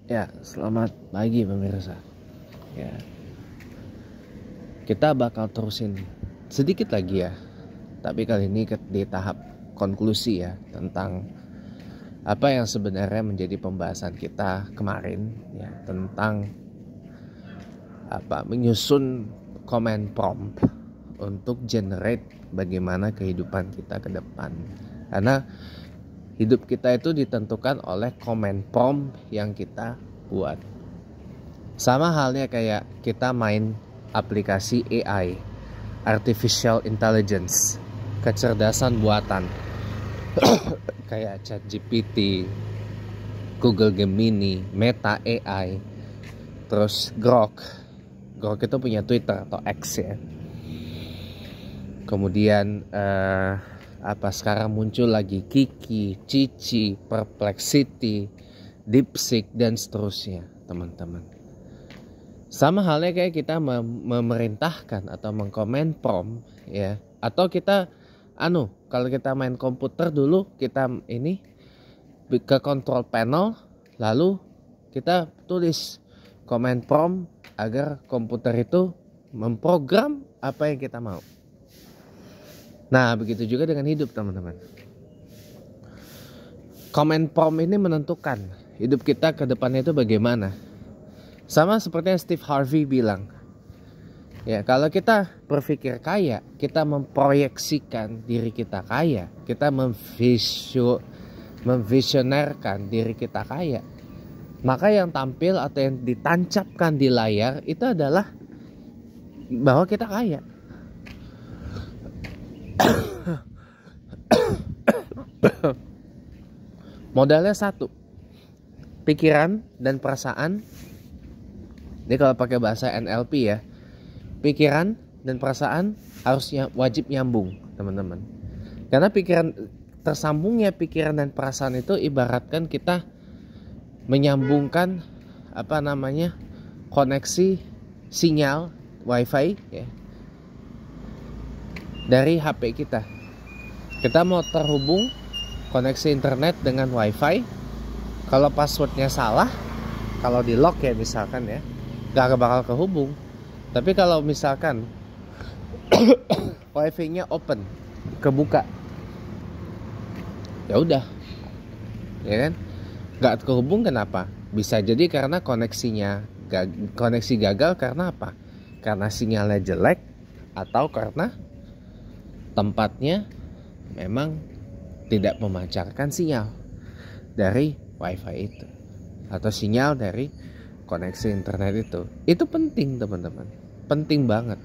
Ya, selamat pagi pemirsa. Ya, kita bakal terusin sedikit lagi ya. Tapi kali ini di tahap konklusi ya, tentang apa yang sebenarnya menjadi pembahasan kita kemarin ya, tentang menyusun comment prompt untuk generate bagaimana kehidupan kita ke depan. Karena hidup kita itu ditentukan oleh comment prompt yang kita buat. Sama halnya kayak kita main aplikasi AI, Artificial Intelligence, kecerdasan buatan, kayak ChatGPT, Google Gemini, Meta AI, terus Grok itu punya Twitter atau X ya. Kemudian sekarang muncul lagi Kiki, Cici, Perplexity, DeepSeek dan seterusnya, teman-teman. Sama halnya kayak kita memerintahkan atau mengkomen prompt ya, atau kita kalau kita main komputer dulu, kita ini ke control panel, lalu kita tulis comment prompt agar komputer itu memprogram apa yang kita mau. Nah, begitu juga dengan hidup, teman-teman. Comment prompt ini menentukan hidup kita ke depannya itu bagaimana. Sama seperti yang Steve Harvey bilang. Ya, kalau kita berpikir kaya, kita memproyeksikan diri kita kaya, kita memvisionerkan diri kita kaya. Maka yang tampil atau yang ditancapkan di layar itu adalah bahwa kita kaya. Modalnya satu, pikiran dan perasaan. Ini kalau pakai bahasa NLP ya, pikiran dan perasaan harusnya wajib nyambung, teman-teman. Karena tersambungnya pikiran dan perasaan itu ibaratkan kita menyambungkan koneksi sinyal wifi ya, dari HP kita. Kita mau terhubung koneksi internet dengan wifi. Kalau passwordnya salah, kalau di lock ya misalkan ya, gak bakal kehubung. Tapi kalau misalkan wifi-nya open, kebuka, ya udah, ya kan? Gak kehubung kenapa? Bisa jadi karena koneksi gagal karena apa? Karena sinyalnya jelek, atau karena tempatnya memang tidak memancarkan sinyal dari wifi itu, atau sinyal dari koneksi internet itu. Itu penting, teman-teman. Penting banget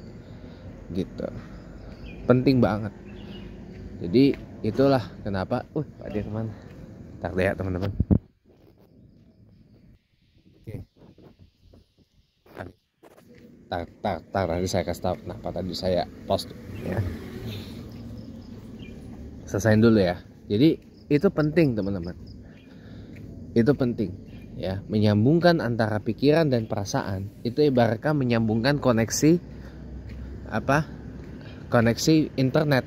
gitu. Penting banget. Jadi itulah kenapa Pak Dirman. Tak lihat, teman-teman. Oke. Nanti saya kasih tahu kenapa tadi saya post ya. Selesain dulu ya. Jadi itu penting, teman-teman. Itu penting ya, menyambungkan antara pikiran dan perasaan. Itu ibaratkan menyambungkan koneksi internet.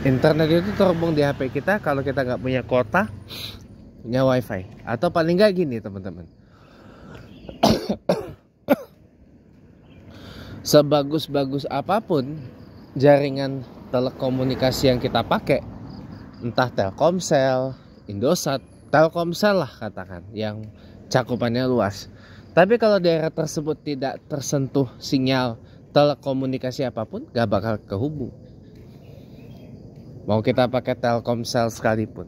Internet itu terhubung di HP kita kalau kita nggak punya kuota, punya wifi. Atau paling nggak gini, teman-teman. Sebagus-bagus apapun jaringan telekomunikasi yang kita pakai, entah Telkomsel, Indosat, Telkomsel lah katakan, yang cakupannya luas. Tapi kalau daerah tersebut tidak tersentuh sinyal telekomunikasi apapun, gak bakal kehubung. Mau kita pakai Telkomsel sekalipun.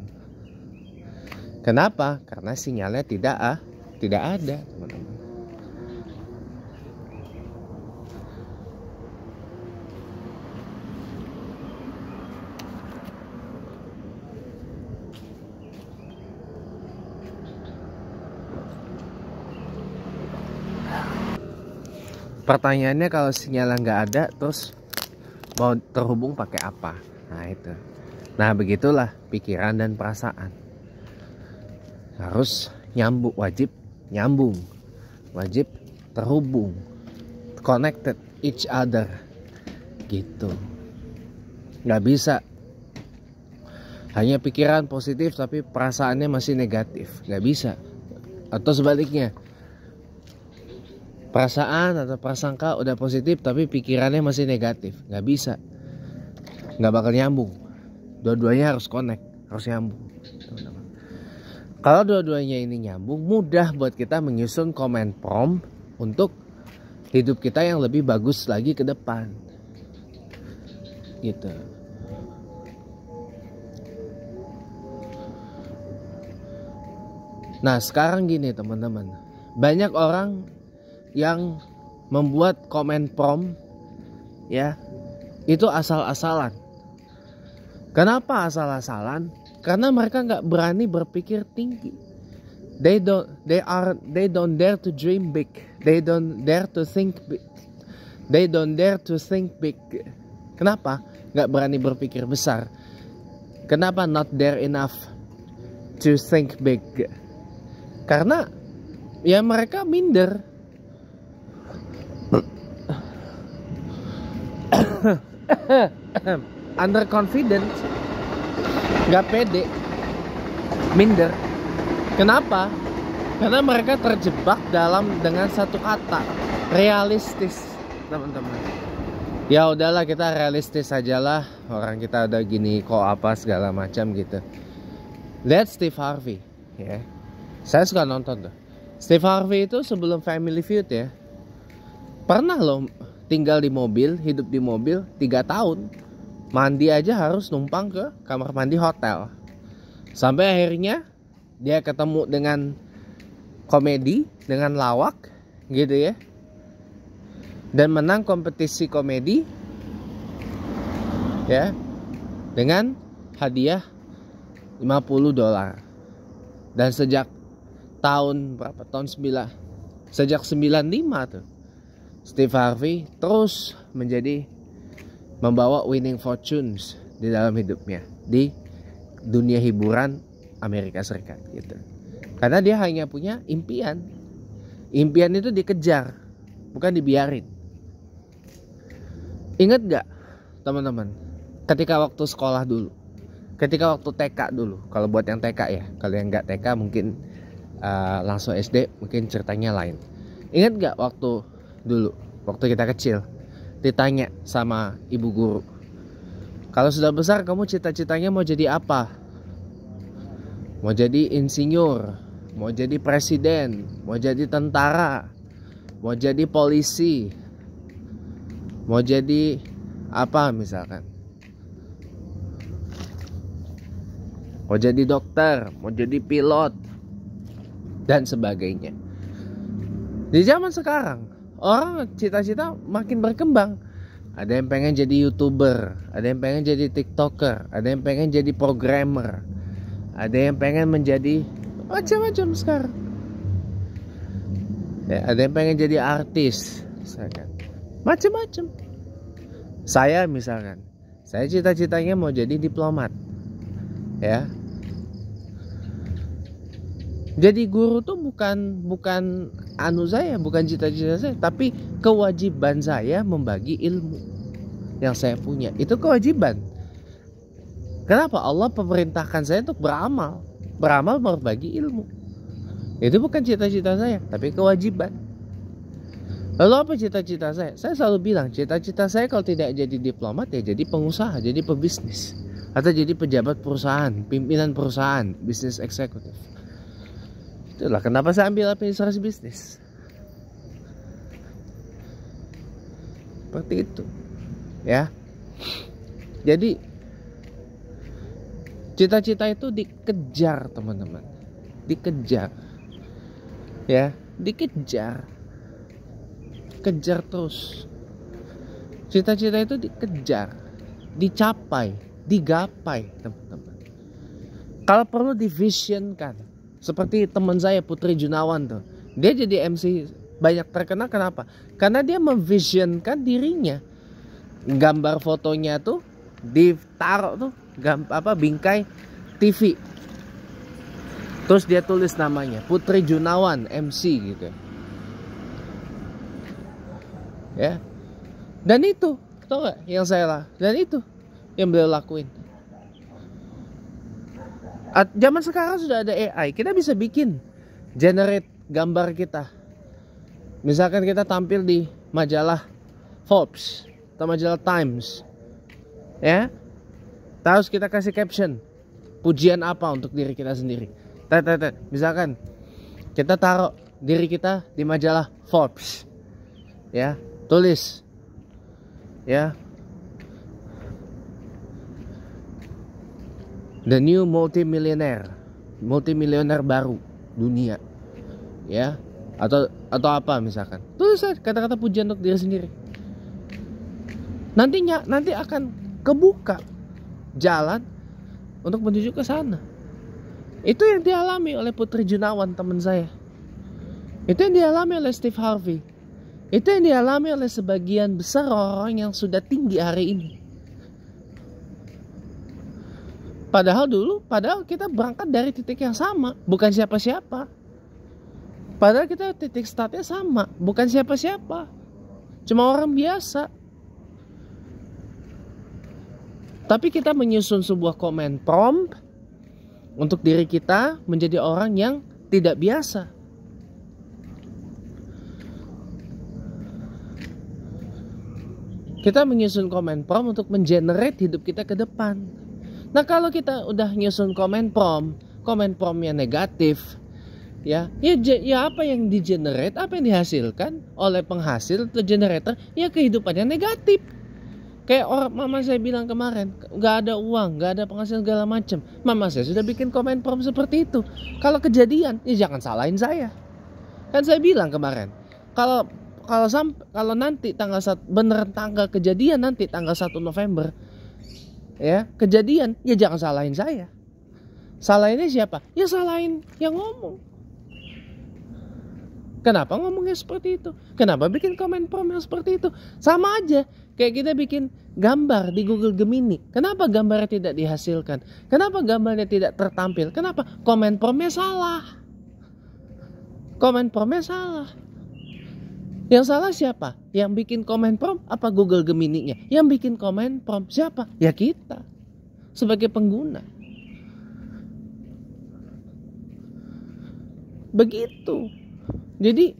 Kenapa? Karena sinyalnya tidak ada, teman-teman. Pertanyaannya, kalau sinyal nggak ada, terus mau terhubung pakai apa? Nah itu. Nah begitulah pikiran dan perasaan. Harus nyambung, wajib nyambung, wajib terhubung, connected each other gitu. Nggak bisa hanya pikiran positif tapi perasaannya masih negatif, nggak bisa. Atau sebaliknya, perasaan atau prasangka udah positif tapi pikirannya masih negatif, nggak bisa, nggak bakal nyambung. Dua-duanya harus connect, harus nyambung, teman-teman. Kalau dua-duanya ini nyambung, mudah buat kita menyusun comment prompt untuk hidup kita yang lebih bagus lagi ke depan, gitu. Nah sekarang gini teman-teman, banyak orang yang membuat comment prompt ya itu asal-asalan. Kenapa asal-asalan? Karena mereka nggak berani berpikir tinggi. They don't dare to dream big. They don't dare to think big. They don't dare to think big. Kenapa? Nggak berani berpikir besar. Kenapa not dare enough to think big? Karena ya mereka minder. Underconfident, nggak pede, minder. Kenapa? Karena mereka terjebak dengan satu kata, realistis, teman-teman. Ya udahlah, kita realistis ajalah, orang kita udah gini kok apa segala macam gitu. Lihat Steve Harvey, ya. Saya suka nonton tuh. Steve Harvey itu sebelum Family Feud ya, pernah loh tinggal di mobil, hidup di mobil 3 tahun. Mandi aja harus numpang ke kamar mandi hotel. Sampai akhirnya dia ketemu dengan komedi, dengan lawak gitu ya. Dan menang kompetisi komedi ya dengan hadiah $50. Dan sejak tahun berapa? Sejak 95 tuh Steve Harvey terus membawa winning fortunes di dalam hidupnya di dunia hiburan Amerika Serikat gitu. Karena dia hanya punya impian. Impian itu dikejar, bukan dibiarin. Ingat gak teman-teman, ketika waktu sekolah dulu, ketika waktu TK dulu, kalau buat yang TK ya, kalau yang gak TK mungkin langsung SD mungkin ceritanya lain. Ingat gak waktu dulu, waktu kita kecil, ditanya sama ibu guru, kalau sudah besar kamu cita-citanya mau jadi apa? Mau jadi insinyur, mau jadi presiden, mau jadi tentara, mau jadi polisi, mau jadi apa misalkan, mau jadi dokter, mau jadi pilot dan sebagainya. Di zaman sekarang orang cita-cita makin berkembang. Ada yang pengen jadi YouTuber, ada yang pengen jadi TikToker, ada yang pengen jadi programmer, ada yang pengen menjadi macam-macam sekarang. Ya, ada yang pengen jadi artis, misalkan. Macam-macam. Saya misalkan, saya cita-citanya mau jadi diplomat. Ya. Jadi guru tuh bukan anu saya, bukan cita-cita saya, tapi kewajiban saya membagi ilmu yang saya punya. Itu kewajiban. Kenapa? Allah memerintahkan saya untuk beramal berbagi ilmu. Itu bukan cita-cita saya, tapi kewajiban. Lalu apa cita-cita saya? Saya selalu bilang, cita-cita saya kalau tidak jadi diplomat ya jadi pengusaha, jadi pebisnis, atau jadi pejabat perusahaan, pimpinan perusahaan, bisnis eksekutif. Itulah kenapa saya ambil administrasi bisnis. Seperti itu. Ya. Jadi cita-cita itu dikejar, teman-teman. Dikejar. Ya, dikejar. Kejar terus. Cita-cita itu dikejar, dicapai, digapai, teman-teman. Kalau perlu divisionkan. Seperti teman saya Putri Junawan tuh. Dia jadi MC banyak terkenal, kenapa? Karena dia memvisionkan dirinya. Gambar fotonya tuh ditaruh tuh bingkai TV. Terus dia tulis namanya Putri Junawan MC gitu. Ya. Dan itu, tau gak yang saya lah? Dan itu yang beliau lakuin. Zaman sekarang sudah ada AI, kita bisa bikin generate gambar kita. Misalkan kita tampil di majalah Forbes atau majalah Times, ya, terus kita kasih caption pujian apa untuk diri kita sendiri. Misalkan kita taruh diri kita di majalah Forbes, ya, tulis, ya, the new multimillionaire baru dunia, ya, atau apa misalkan. Tulis kata-kata pujian untuk diri sendiri. Nanti akan kebuka jalan untuk menuju ke sana. Itu yang dialami oleh Putri Junawan, teman saya. Itu yang dialami oleh Steve Harvey. Itu yang dialami oleh sebagian besar orang yang sudah tinggi hari ini. Padahal kita berangkat dari titik yang sama, bukan siapa-siapa. Padahal kita titik startnya sama, bukan siapa-siapa. Cuma orang biasa. Tapi kita menyusun sebuah comment prompt untuk diri kita menjadi orang yang tidak biasa. Kita menyusun comment prompt untuk mengenerate hidup kita ke depan. Nah, kalau kita udah nyusun comment promptnya negatif, ya apa yang di-generate, apa yang dihasilkan oleh penghasil atau generator, ya kehidupannya negatif. Kayak orang mama saya bilang kemarin, nggak ada uang, nggak ada penghasilan segala macam. Mama saya sudah bikin comment prompt seperti itu. Kalau kejadian, ya jangan salahin saya. Kan saya bilang kemarin, kalau nanti beneran tanggal kejadian nanti tanggal 1 November, ya kejadian, ya jangan salahin saya. Salahinnya siapa? Ya salahin yang ngomong. Kenapa ngomongnya seperti itu? Kenapa bikin comment prompt yang seperti itu? Sama aja kayak kita bikin gambar di Google Gemini. Kenapa gambarnya tidak dihasilkan? Kenapa gambarnya tidak tertampil? Kenapa? Comment promptnya salah. Comment promptnya salah. Yang salah siapa? Yang bikin comment prompt apa Google Gemini-nya? Yang bikin comment prompt siapa? Ya kita sebagai pengguna. Begitu. Jadi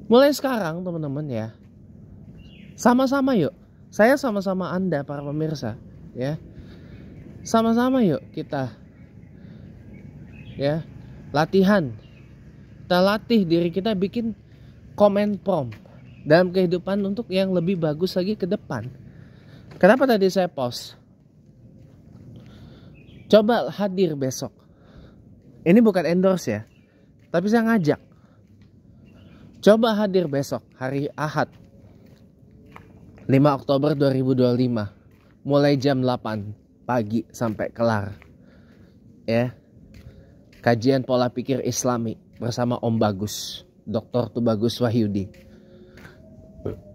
mulai sekarang teman-teman ya, sama-sama yuk. Saya sama-sama Anda para pemirsa, ya. Sama-sama yuk kita, ya, latihan. Kita latih diri kita bikin comment prompt dalam kehidupan untuk yang lebih bagus lagi ke depan. Kenapa tadi saya post? Coba hadir besok. Ini bukan endorse ya, tapi saya ngajak. Coba hadir besok hari Ahad 5 Oktober 2025, mulai jam 8 pagi sampai kelar, ya. Kajian pola pikir Islami bersama Om Bagus, Dr. Tubagus Wahyudi,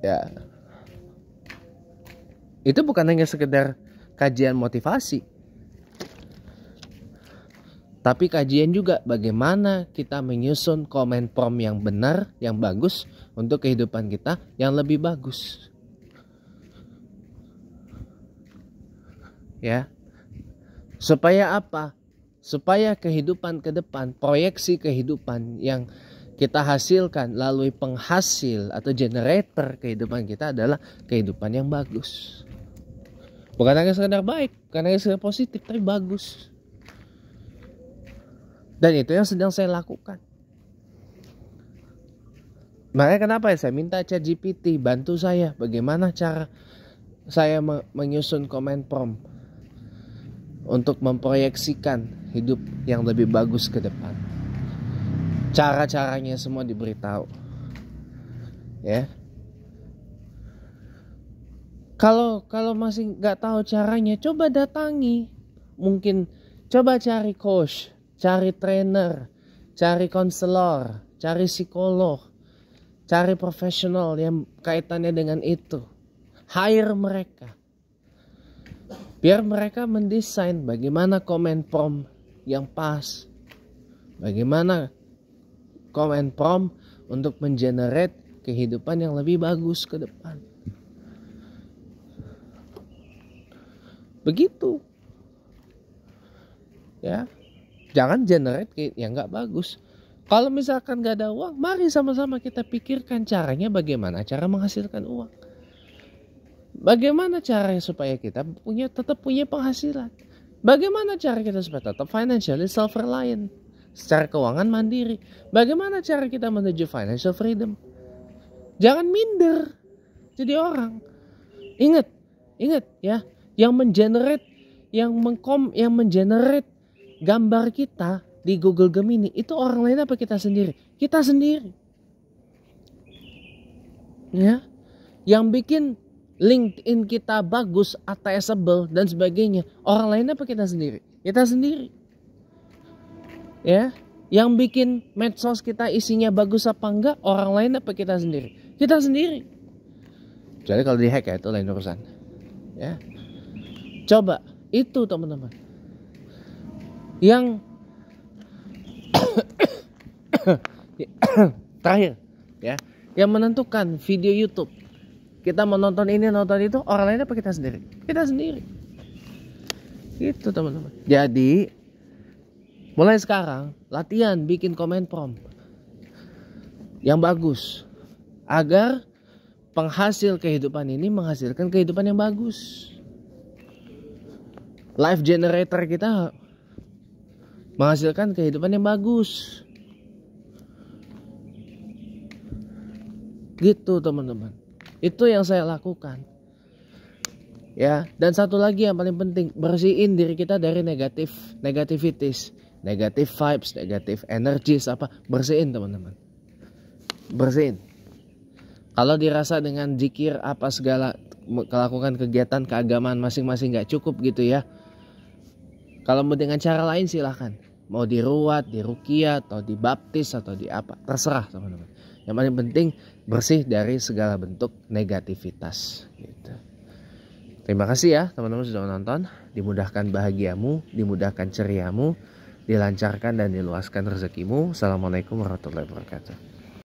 ya. Itu bukan hanya sekedar kajian motivasi, tapi kajian juga bagaimana kita menyusun comment prompt yang benar, yang bagus untuk kehidupan kita yang lebih bagus. Ya. Supaya apa? Supaya kehidupan ke depan, proyeksi kehidupan yang kita hasilkan melalui penghasil atau generator kehidupan kita adalah kehidupan yang bagus. Bukan hanya sekedar baik, bukan hanya sekedar positif, tapi bagus. Dan itu yang sedang saya lakukan. Makanya kenapa ya saya minta ChatGPT bantu saya bagaimana cara saya menyusun comment prompt untuk memproyeksikan hidup yang lebih bagus ke depan. Cara-caranya semua diberitahu. Ya. Kalau masih nggak tahu caranya, coba datangi. Mungkin coba cari coach, cari trainer, cari konselor, cari psikolog, cari profesional yang kaitannya dengan itu. Hire mereka. Biar mereka mendesain bagaimana comment prompt yang pas. Bagaimana comment prompt untuk mengenerate kehidupan yang lebih bagus ke depan. Begitu. Ya, jangan generate yang nggak bagus. Kalau misalkan nggak ada uang, mari sama-sama kita pikirkan caranya bagaimana cara menghasilkan uang. Bagaimana caranya supaya kita tetap punya penghasilan. Bagaimana cara kita supaya tetap financially self-reliant. Secara keuangan mandiri. Bagaimana cara kita menuju financial freedom. Jangan minder jadi orang. Ingat ya, yang mengenerate gambar kita di Google Gemini itu orang lain apa kita sendiri? Kita sendiri. Ya. Yang bikin LinkedIn kita bagus, attachable dan sebagainya, orang lain apa kita sendiri? Kita sendiri. Ya, yang bikin medsos kita isinya bagus apa enggak, orang lain apa kita sendiri? Kita sendiri. Jadi kalau dihack ya itu lain urusan. Ya. Coba itu teman-teman. Yang terakhir ya, yang menentukan video YouTube. Kita mau nonton ini, nonton itu, orang lain apa kita sendiri? Kita sendiri. Itu teman-teman. Jadi mulai sekarang latihan bikin comment prompt yang bagus agar penghasil kehidupan ini menghasilkan kehidupan yang bagus. Life generator kita menghasilkan kehidupan yang bagus. Gitu teman-teman. Itu yang saya lakukan. Ya, dan satu lagi yang paling penting, bersihin diri kita dari negativities, negative vibes, negative energies apa, bersihin teman-teman. Bersihin. Kalau dirasa dengan zikir apa segala, melakukan kegiatan keagamaan masing-masing gak cukup gitu ya. Kalau mau dengan cara lain silahkan. Mau diruat, diruqyah, atau dibaptis, atau di apa, terserah teman-teman. Yang paling penting bersih dari segala bentuk negativitas. Gitu. Terima kasih ya teman-teman sudah menonton. Dimudahkan bahagiamu, dimudahkan ceriamu, dilancarkan dan diluaskan rezekimu. Assalamualaikum warahmatullahi wabarakatuh.